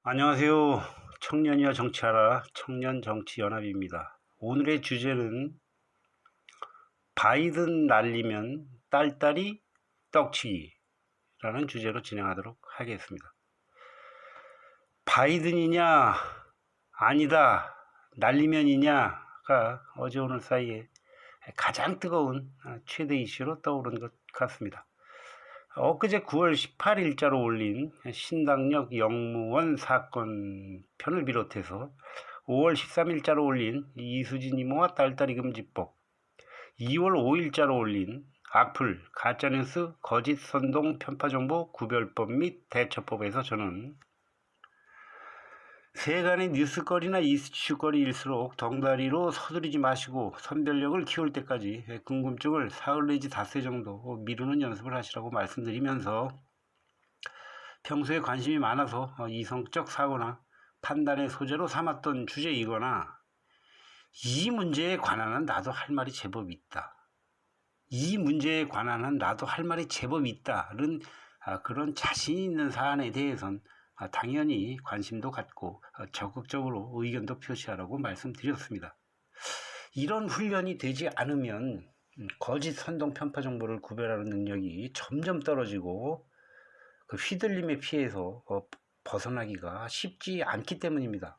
안녕하세요. 청년이여 정치하라 청년정치연합입니다. 오늘의 주제는 바이든 날리면 딸딸이 떡치기라는 주제로 진행하도록 하겠습니다. 바이든이냐 아니다 날리면이냐가 어제 오늘 사이에 가장 뜨거운 최대 이슈로 떠오른 것 같습니다. 엊그제 9월 18일자로 올린 신당역 영무원 사건 편을 비롯해서 5월 13일자로 올린 이수진 이모와 딸딸이 금지법, 2월 5일자로 올린 악플, 가짜뉴스, 거짓 선동 편파정보 구별법 및 대처법에서 저는 세간의 뉴스거리나 이슈거리일수록 덩다리로 서두르지 마시고 선별력을 키울 때까지 궁금증을 사흘 내지 닷새 정도 미루는 연습을 하시라고 말씀드리면서 평소에 관심이 많아서 이성적 사고나 판단의 소재로 삼았던 주제이거나 이 문제에 관한은 나도 할 말이 제법 있다. 이 문제에 관한은 나도 할 말이 제법 있다는 그런 자신 있는 사안에 대해선 당연히 관심도 갖고 적극적으로 의견도 표시하라고 말씀드렸습니다. 이런 훈련이 되지 않으면 거짓 선동 편파 정보를 구별하는 능력이 점점 떨어지고 그 휘둘림의 피해서 벗어나기가 쉽지 않기 때문입니다.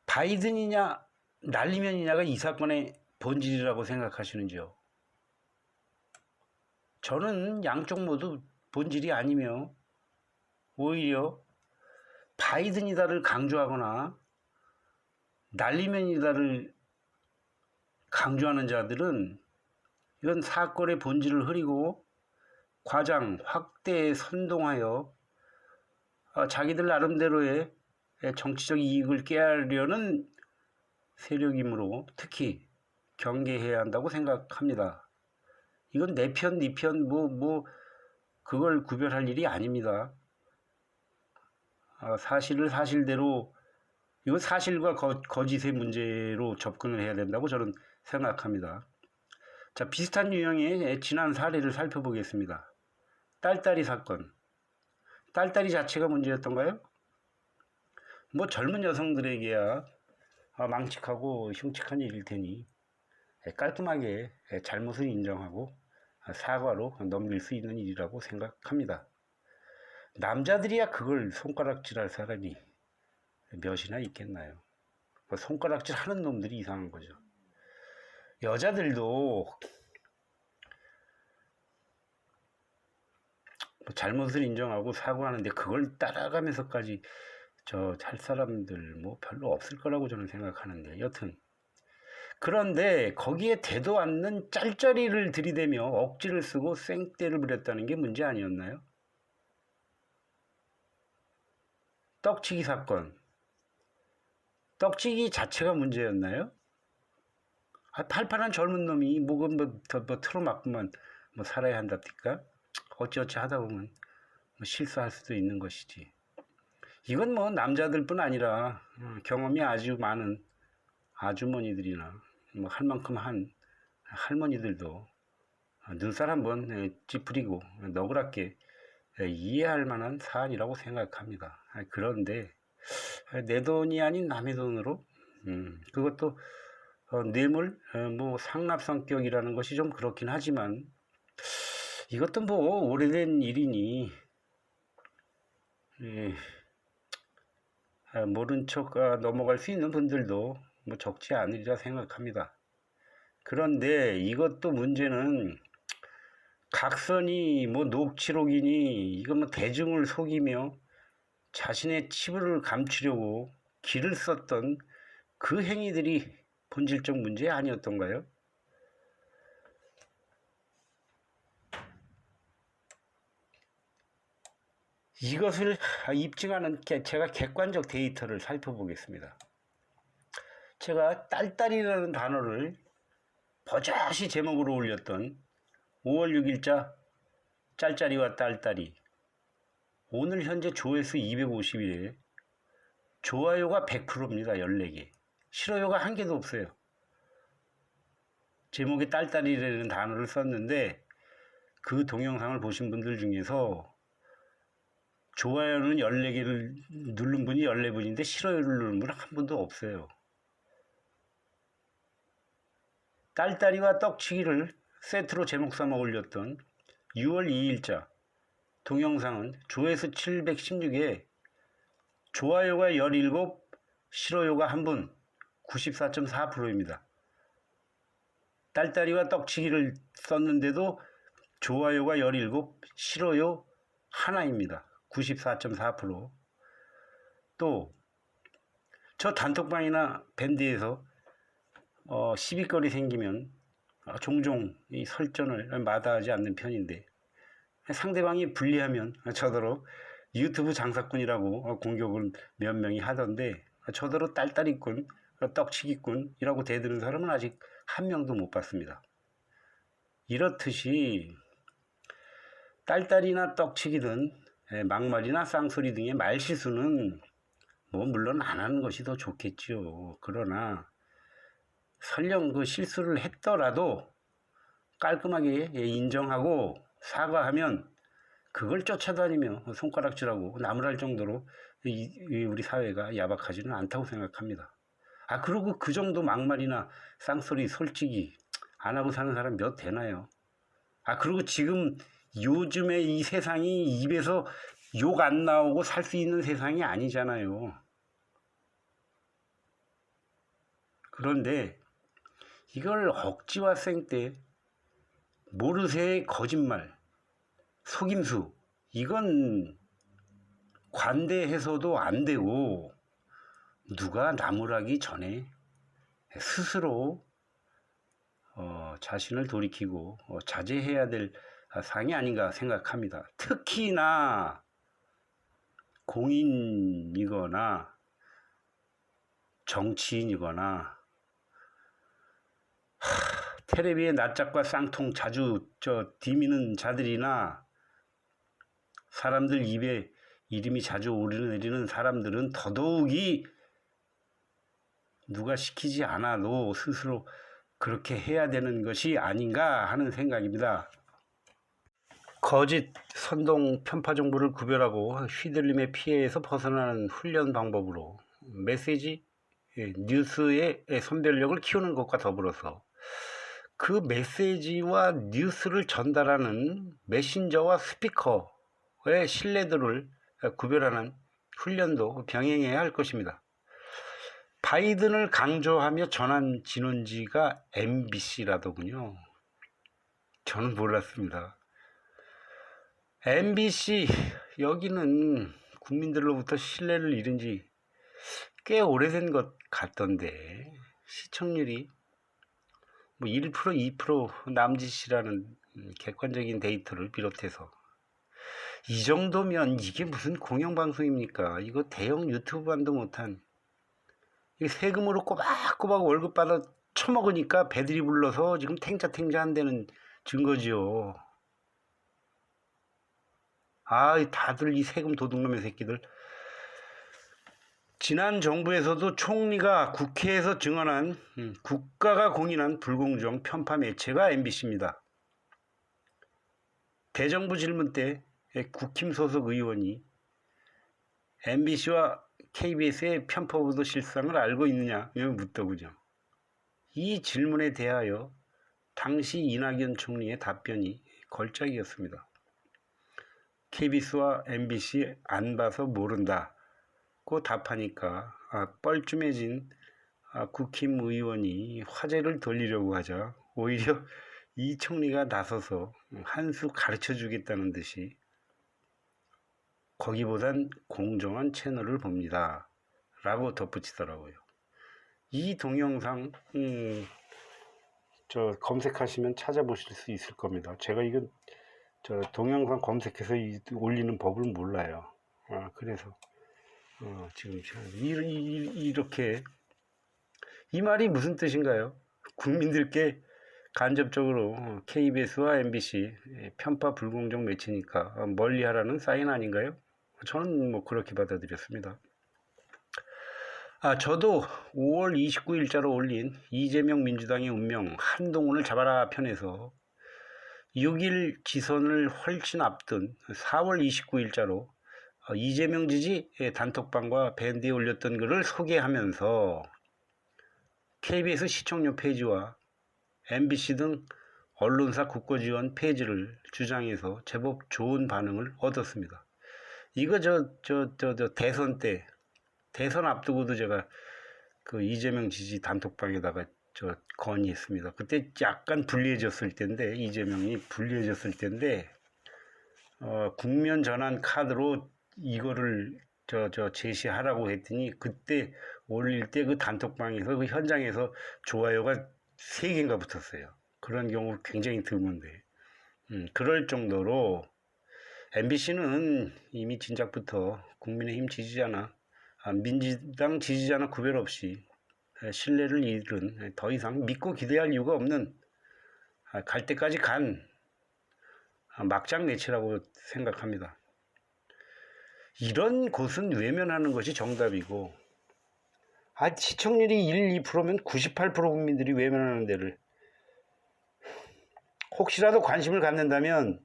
바이든이냐 날리면이냐가 이 사건의 본질이라고 생각하시는지요? 저는 양쪽 모두 본질이 아니며 오히려 바이든이다를 강조하거나 날리면이다를 강조하는 자들은 이건 사건의 본질을 흐리고 과장, 확대, 선동하여 자기들 나름대로의 정치적 이익을 꾀하려는 세력이므로 특히 경계해야 한다고 생각합니다. 이건 내 편, 네 편, 그걸 구별할 일이 아닙니다. 사실을 사실대로, 이건 사실과 거짓의 문제로 접근을 해야 된다고 저는 생각합니다. 자, 비슷한 유형의 지난 사례를 살펴보겠습니다. 딸딸이 사건. 딸딸이 자체가 문제였던가요? 젊은 여성들에게야 망측하고 흉측한 일일 테니 깔끔하게 잘못을 인정하고 사과로 넘길 수 있는 일이라고 생각합니다. 남자들이야 그걸 손가락질할 사람이 몇이나 있겠나요? 손가락질 하는 놈들이 이상한 거죠. 여자들도 잘못을 인정하고 사과하는데 그걸 따라가면서까지 할 사람들 별로 없을 거라고 저는 생각하는데, 여튼 그런데 거기에 대도 않는 짤짤이를 들이대며 억지를 쓰고 생떼를 부렸다는 게 문제 아니었나요? 떡치기 사건. 떡치기 자체가 문제였나요? 팔팔한 젊은 놈이 틀어맞고만 살아야 한답니까? 어찌어찌 하다 보면 실수할 수도 있는 것이지. 이건 남자들뿐 아니라 경험이 아주 많은 아주머니들이나 할 만큼 한 할머니들도 눈살 한번 찌푸리고 너그럽게 이해할 만한 사안이라고 생각합니다. 그런데 내 돈이 아닌 남의 돈으로 그것도 뇌물 상납 성격이라는 것이 좀 그렇긴 하지만 이것도 오래된 일이니 모른 척 넘어갈 수 있는 분들도 적지 않으리라 생각합니다. 그런데 이것도 문제는 각선이 녹취록이니 이거 대중을 속이며 자신의 치부를 감추려고 기를 썼던 그 행위들이 본질적 문제 아니었던가요? 이것을 입증하는 제가 객관적 데이터를 살펴보겠습니다. 제가 딸딸이라는 단어를 버젓이 제목으로 올렸던 5월 6일자 짤짤이와 딸딸이, 오늘 현재 조회수 250일에 좋아요가 100%입니다. 14개. 싫어요가 한 개도 없어요. 제목에 딸딸이라는 단어를 썼는데 그 동영상을 보신 분들 중에서 좋아요는 14개를 누른 분이 14분인데 싫어요를 누른 분은 한 분도 없어요. 딸딸이와 떡치기를 세트로 제목 삼아 올렸던 6월 2일자 동영상은 조회수 716에 좋아요가 17, 싫어요가 1분, 94.4%입니다. 딸딸이와 떡치기를 썼는데도 좋아요가 17, 싫어요 하나입니다. 94.4%. 또 저 단톡방이나 밴드에서 시비거리 생기면 종종 이 설전을 마다하지 않는 편인데, 상대방이 불리하면 저더러 유튜브 장사꾼이라고 공격을 몇 명이 하던데, 저더러 딸딸이꾼, 떡치기꾼이라고 대드는 사람은 아직 한 명도 못 봤습니다. 이렇듯이 딸딸이나 떡치기든 막말이나 쌍소리 등의 말실수는 물론 안 하는 것이 더 좋겠지요. 그러나 설령 그 실수를 했더라도 깔끔하게 인정하고 사과하면 그걸 쫓아다니며 손가락질하고 나무랄 정도로 우리 사회가 야박하지는 않다고 생각합니다. 그리고 그 정도 막말이나 쌍소리 솔직히 안 하고 사는 사람 몇 되나요? 그리고 지금 요즘에 이 세상이 입에서 욕 안 나오고 살 수 있는 세상이 아니잖아요. 그런데 이걸 억지와 생떼, 모르쇠의 거짓말, 속임수, 이건 관대해서도 안 되고, 누가 나무라기 전에 스스로 자신을 돌이키고 자제해야 될 상이 아닌가 생각합니다. 특히나 공인이거나 정치인이거나 텔레비에 낯짝과 쌍통 자주 디미는 자들이나 사람들 입에 이름이 자주 오르내리는 사람들은 더더욱이 누가 시키지 않아도 스스로 그렇게 해야 되는 것이 아닌가 하는 생각입니다. 거짓, 선동, 편파 정보를 구별하고 휘둘림의 피해에서 벗어나는 훈련 방법으로 메시지, 뉴스의 선별력을 키우는 것과 더불어서 그 메시지와 뉴스를 전달하는 메신저와 스피커의 신뢰도를 구별하는 훈련도 병행해야 할 것입니다. 바이든을 강조하며 전한 진원지가 MBC라더군요. 저는 몰랐습니다. MBC, 여기는 국민들로부터 신뢰를 잃은 지 꽤 오래된 것 같던데, 시청률이 1%, 2% 남짓이라는 객관적인 데이터를 비롯해서 이 정도면 이게 무슨 공영방송입니까? 이거 대형 유튜브만도 못한, 세금으로 꼬박꼬박 월급 받아 처먹으니까 배들이 불러서 지금 탱자탱자 한다는 증거지요. 다들 이 세금 도둑놈의 새끼들. 지난 정부에서도 총리가 국회에서 증언한 국가가 공인한 불공정 편파 매체가 MBC입니다. 대정부 질문 때 국힘 소속 의원이 MBC와 KBS의 편파 보도 실상을 알고 있느냐 묻더군요. 이 질문에 대하여 당시 이낙연 총리의 답변이 걸작이었습니다. KBS와 MBC 안 봐서 모른다고 답하니까 뻘쭘해진 국힘 의원이 화제를 돌리려고 하자 오히려 이 총리가 나서서 한 수 가르쳐 주겠다는 듯이 거기보단 공정한 채널을 봅니다 라고 덧붙이더라고요. 이 동영상 검색하시면 찾아보실 수 있을 겁니다. 제가 이건 동영상 검색해서 올리는 법을 몰라요. 그래서 지금 이렇게 이 말이 무슨 뜻인가요? 국민들께 간접적으로 KBS와 MBC 편파 불공정 매체니까 멀리하라는 사인 아닌가요? 저는 그렇게 받아들였습니다. 저도 5월 29일자로 올린 이재명 민주당의 운명 한동훈을 잡아라 편에서 6일 지선을 훨씬 앞둔 4월 29일자로 이재명 지지 단톡방과 밴드에 올렸던 글을 소개하면서 KBS 시청료 폐지와 MBC 등 언론사 국고 지원 폐지를 주장해서 제법 좋은 반응을 얻었습니다. 이거 대선 때, 대선 앞두고도 제가 그 이재명 지지 단톡방에다가 건의했습니다. 그때 약간 불리해졌을 때인데, 이재명이 불리해졌을 때인데, 국면 전환 카드로 이거를 제시하라고 했더니, 그때 올릴 때 그 단톡방에서, 그 현장에서 좋아요가 3개인가 붙었어요. 그런 경우 굉장히 드문데, 그럴 정도로 MBC는 이미 진작부터 국민의힘 지지자나 민주당 지지자나 구별 없이 신뢰를 잃은, 더 이상 믿고 기대할 이유가 없는, 갈 때까지 간 막장 매치라고 생각합니다. 이런 곳은 외면하는 것이 정답이고, 시청률이 1, 2%면 98% 국민들이 외면하는 데를 혹시라도 관심을 갖는다면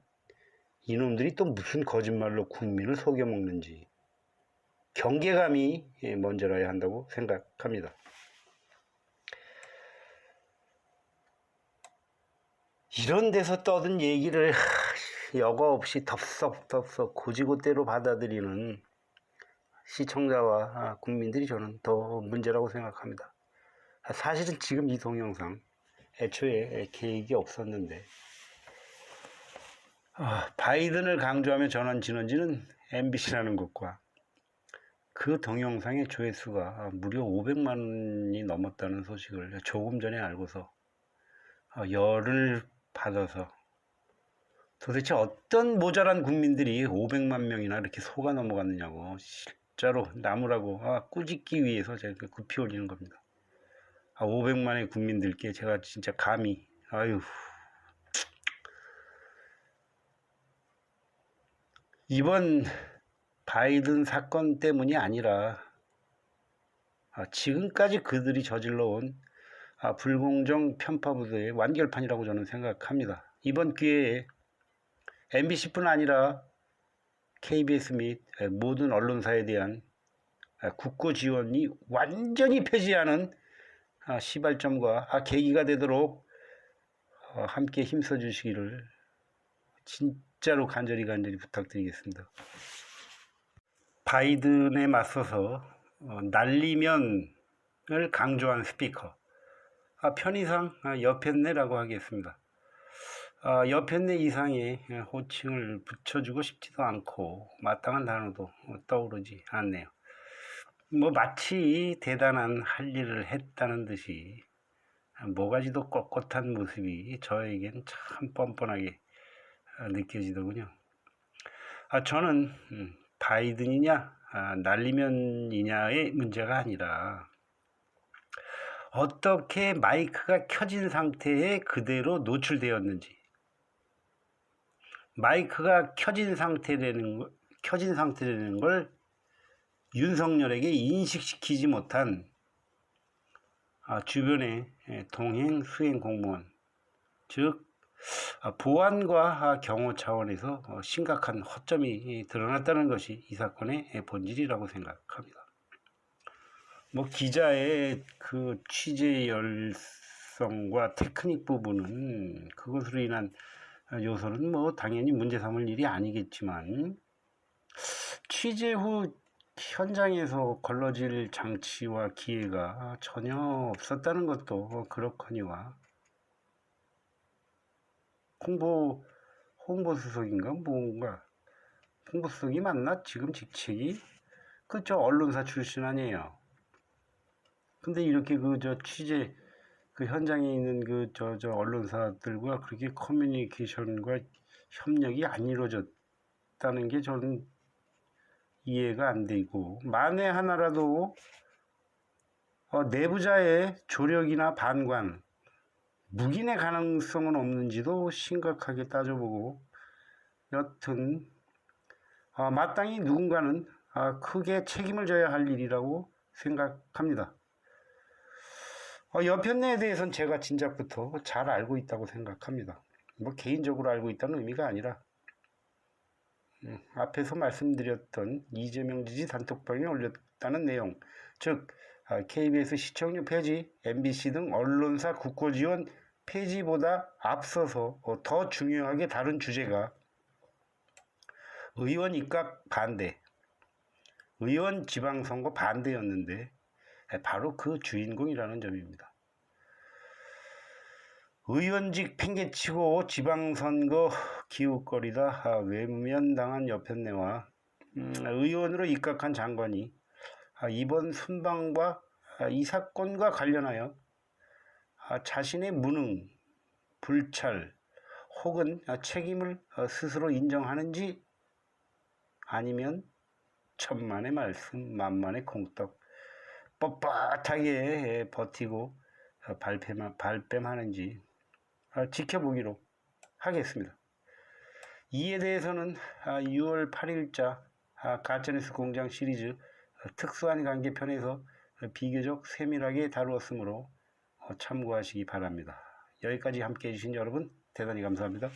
이놈들이 또 무슨 거짓말로 국민을 속여먹는지 경계감이 먼저라야 한다고 생각합니다. 이런 데서 떠든 얘기를 여과 없이 덥석덥석 고지고대로 받아들이는 시청자와 국민들이 저는 더 문제라고 생각합니다. 사실은 지금 이 동영상 애초에 계획이 없었는데, 바이든을 강조하며 전원 진원지는 MBC라는 것과 그 동영상의 조회수가 무려 500만이 넘었다는 소식을 조금 전에 알고서 열을 받아서, 도대체 어떤 모자란 국민들이 500만 명이나 이렇게 속아 넘어갔느냐고 진짜로 나무라고 꾸짖기 위해서 제가 급히 올리는 겁니다. 500만의 국민들께 제가 진짜 감히 이번 바이든 사건 때문이 아니라 지금까지 그들이 저질러온 불공정 편파부도의 완결판이라고 저는 생각합니다. 이번 기회에 MBC뿐 아니라 KBS 및 모든 언론사에 대한 국고 지원이 완전히 폐지하는 시발점과 계기가 되도록 함께 힘써 주시기를 진짜로 간절히 부탁드리겠습니다. 바이든에 맞서서 날리면을 강조한 스피커, 편의상 여편네라고 하겠습니다. 여편네 이상의 호칭을 붙여주고 싶지도 않고 마땅한 단어도 떠오르지 않네요. 마치 대단한 할 일을 했다는 듯이 모가지도 꼿꼿한 모습이 저에겐 참 뻔뻔하게 느껴지더군요. 저는 바이든이냐 날리면이냐의 문제가 아니라 어떻게 마이크가 켜진 상태에 그대로 노출되었는지, 마이크가 켜진 상태라는 걸 윤석열에게 인식시키지 못한 주변의 동행 수행 공무원, 즉 보안과 경호 차원에서 심각한 허점이 드러났다는 것이 이 사건의 본질이라고 생각합니다. 기자의 그 취재 열성과 테크닉 부분은 그것으로 인한 요소는 당연히 문제 삼을 일이 아니겠지만, 취재 후 현장에서 걸러질 장치와 기회가 전혀 없었다는 것도 그렇거니와, 홍보수석인가 뭔가, 홍보수석이 맞나? 지금 직책이? 언론사 출신 아니에요. 근데 이렇게 취재, 현장에 있는 언론사들과 그렇게 커뮤니케이션과 협력이 안 이루어졌다는 게 저는 이해가 안 되고, 만에 하나라도 내부자의 조력이나 반관, 묵인의 가능성은 없는지도 심각하게 따져보고, 여튼 마땅히 누군가는 크게 책임을 져야 할 일이라고 생각합니다. 여편네에 대해서는 제가 진작부터 잘 알고 있다고 생각합니다. 개인적으로 알고 있다는 의미가 아니라 앞에서 말씀드렸던 이재명 지지 단톡방에 올렸다는 내용, 즉 KBS 시청률 폐지, MBC 등 언론사 국고지원 폐지보다 앞서서 더 중요하게 다룬 주제가 의원 입각 반대, 의원 지방선거 반대였는데 바로 그 주인공이라는 점입니다. 의원직 팽개치고 지방선거 기웃거리다 외면당한 여편네와 의원으로 입각한 장관이 이번 순방과 이 사건과 관련하여 자신의 무능, 불찰 혹은 책임을 스스로 인정하는지 아니면 천만의 말씀, 만만의 공떡 뻣뻣하게 버티고 발뺌하는지 지켜보기로 하겠습니다. 이에 대해서는 6월 8일자 가짜뉴스 공장 시리즈 특수한 관계 편에서 비교적 세밀하게 다루었으므로 참고하시기 바랍니다. 여기까지 함께 해주신 여러분 대단히 감사합니다.